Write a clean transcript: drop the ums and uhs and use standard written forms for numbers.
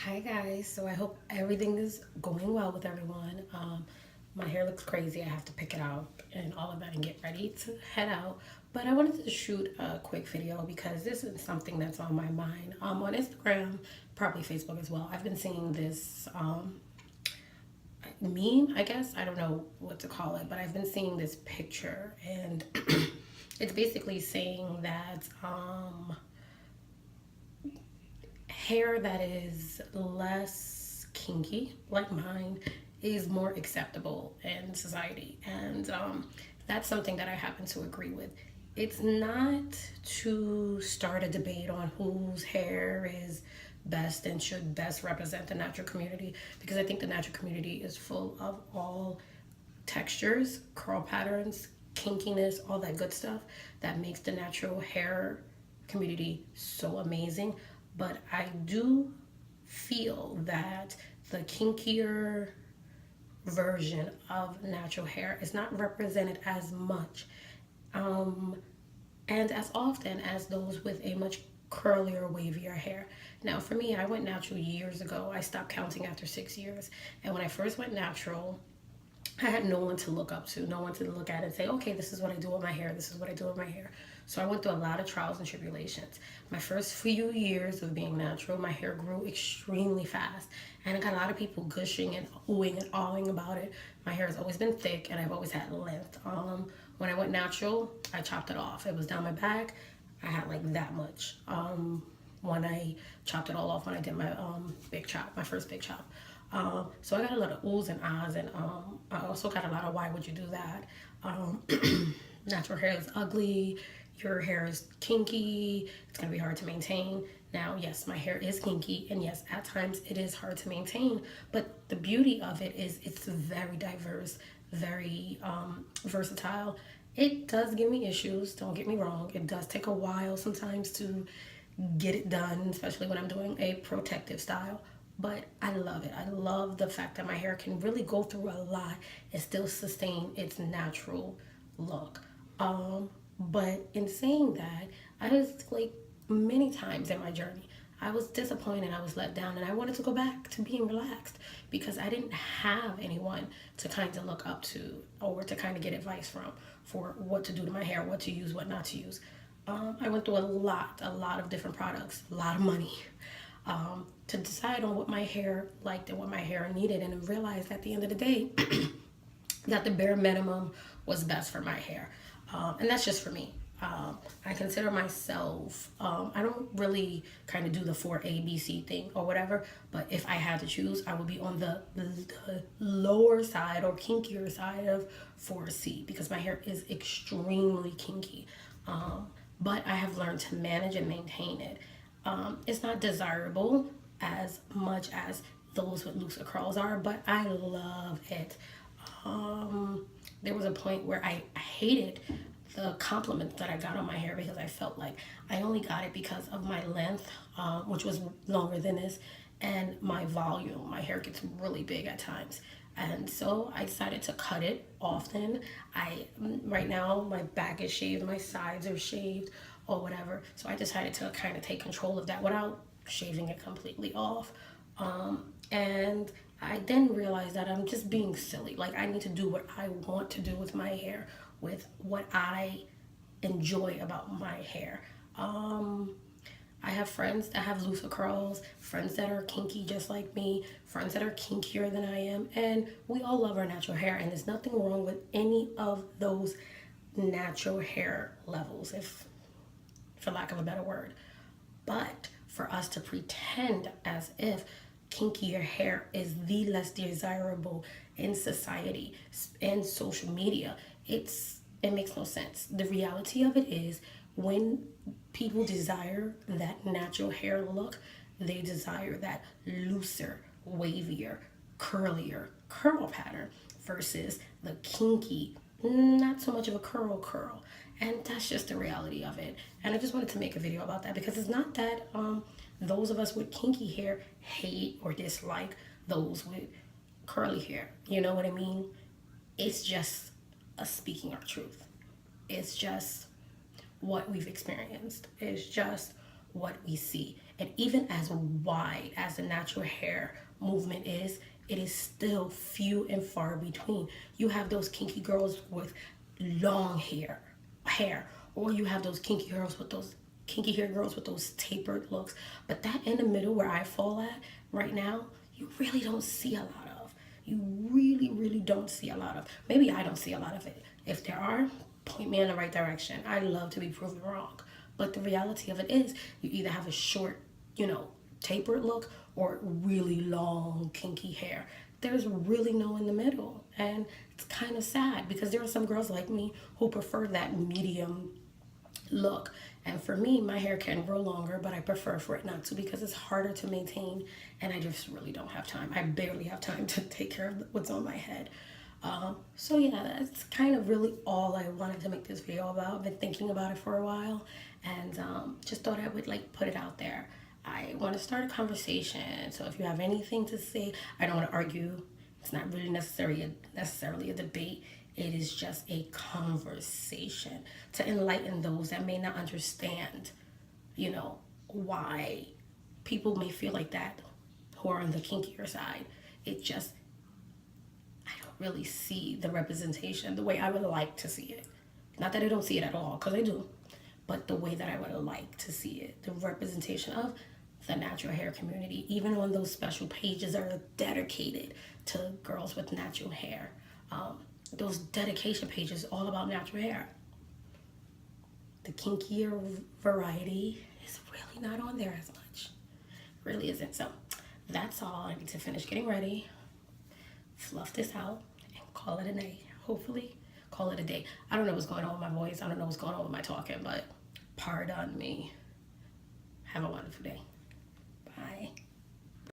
Hi guys, so I hope everything is going well with everyone. My hair looks crazy. I have to pick it out and all of that and get ready to head out. But I wanted to shoot a quick video because this is something that's on my mind. On Instagram, probably Facebook as well. I've been seeing this meme, I guess. I don't know what to call it, but I've been seeing this picture and it's basically saying that hair that is less kinky, like mine, is more acceptable in society. And that's something that I happen to agree with. It's not to start a debate on whose hair is best and should best represent the natural community, because I think the natural community is full of all textures, curl patterns, kinkiness, all that good stuff that makes the natural hair community so amazing. But I do feel that the kinkier version of natural hair is not represented as much and as often as those with a much curlier, wavier hair. Now, for me, I went natural years ago. I stopped counting after 6 years. And when I first went natural, I had no one to look up to, no one to look at and say, okay, this is what I do with my hair, this is what I do with my hair. So I went through a lot of trials and tribulations. My first few years of being natural, my hair grew extremely fast. And I got a lot of people gushing and oohing and awing about it. My hair has always been thick and I've always had length. When I went natural, I chopped it off. It was down my back. I had like that much. When I chopped it all off when I did my big chop, my first big chop. So I got a lot of oohs and ahs, and I also got a lot of why would you do that? Um, Natural hair is ugly. Your hair is kinky. It's gonna be hard to maintain. Now, yes, my hair is kinky, and yes, at times it is hard to maintain. But the beauty of it is it's very diverse, very versatile. It does give me issues. Don't get me wrong. It does take a while sometimes to get it done, especially when I'm doing a protective style. But I love it. I love the fact that my hair can really go through a lot and still sustain its natural look. But in saying that, I was like many times in my journey, I was disappointed, I was let down, and I wanted to go back to being relaxed because I didn't have anyone to kind of look up to or to kind of get advice from for what to do to my hair, what to use, what not to use. I went through a lot of different products, a lot of money, to decide on what my hair liked and what my hair needed, and I realized at the end of the day that the bare minimum was best for my hair. And that's just for me. I consider myself, I don't really kind of do the 4ABC thing or whatever, but if I had to choose, I would be on the lower side or kinkier side of 4C because my hair is extremely kinky. But I have learned to manage and maintain it. It's not desirable as much as those with looser curls are, but I love it. There was a point where I hated the compliments that I got on my hair because I felt like I only got it because of my length, which was longer than this, and my volume. My hair gets really big at times. And so I decided to cut it often. Right now my back is shaved, my sides are shaved or whatever. So I decided to kind of take control of that without shaving it completely off. And I then realized that I'm just being silly. Like I need to do what I want to do with my hair, with what I enjoy about my hair. I have friends that have looser curls, friends that are kinky just like me, friends that are kinkier than I am, and we all love our natural hair, and there's nothing wrong with any of those natural hair levels, if for lack of a better word. But for us to pretend as if kinkier hair is the less desirable in society and social media, it makes no sense. The reality of it is when people desire that natural hair look, they desire that looser, wavier, curlier curl pattern versus the kinky, not so much of a curl. And that's just the reality of it. And I just wanted to make a video about that because it's not that those of us with kinky hair hate or dislike those with curly hair. You know what I mean? It's just us speaking our truth. It's just what we've experienced. It's just what we see. And even as wide as the natural hair movement is, it is still few and far between. You have those kinky girls with long hair, or you have those kinky hair girls with those tapered looks. But that in the middle where I fall at right now, you really don't see a lot of. You really, really don't see a lot of. Maybe I don't see a lot of it. If there are, point me in the right direction. I love to be proven wrong. But the reality of it is, you either have a short, tapered look or really long, kinky hair. There's really no in the middle. And it's kind of sad because there are some girls like me who prefer that medium look. And for me, my hair can grow longer, but I prefer for it not to because it's harder to maintain and I just really don't have time. I barely have time to take care of what's on my head. So yeah, that's kind of really all I wanted to make this video about. I've been thinking about it for a while and just thought I would like put it out there. I want to start a conversation. So if you have anything to say, I don't want to argue. It's not really necessarily a debate. It is just a conversation to enlighten those that may not understand, why people may feel like that who are on the kinkier side. It just, I don't really see the representation the way I would like to see it. Not that I don't see it at all, because I do, but the way that I would like to see it. The representation of the natural hair community, even on those special pages that are dedicated to girls with natural hair. Those dedication pages all about natural hair. The kinkier variety is really not on there as much. Really isn't. So that's all. I need to finish getting ready, fluff this out, and call it a day. Hopefully, call it a day. I don't know what's going on with my voice. I don't know what's going on with my talking, but pardon me. Have a wonderful day.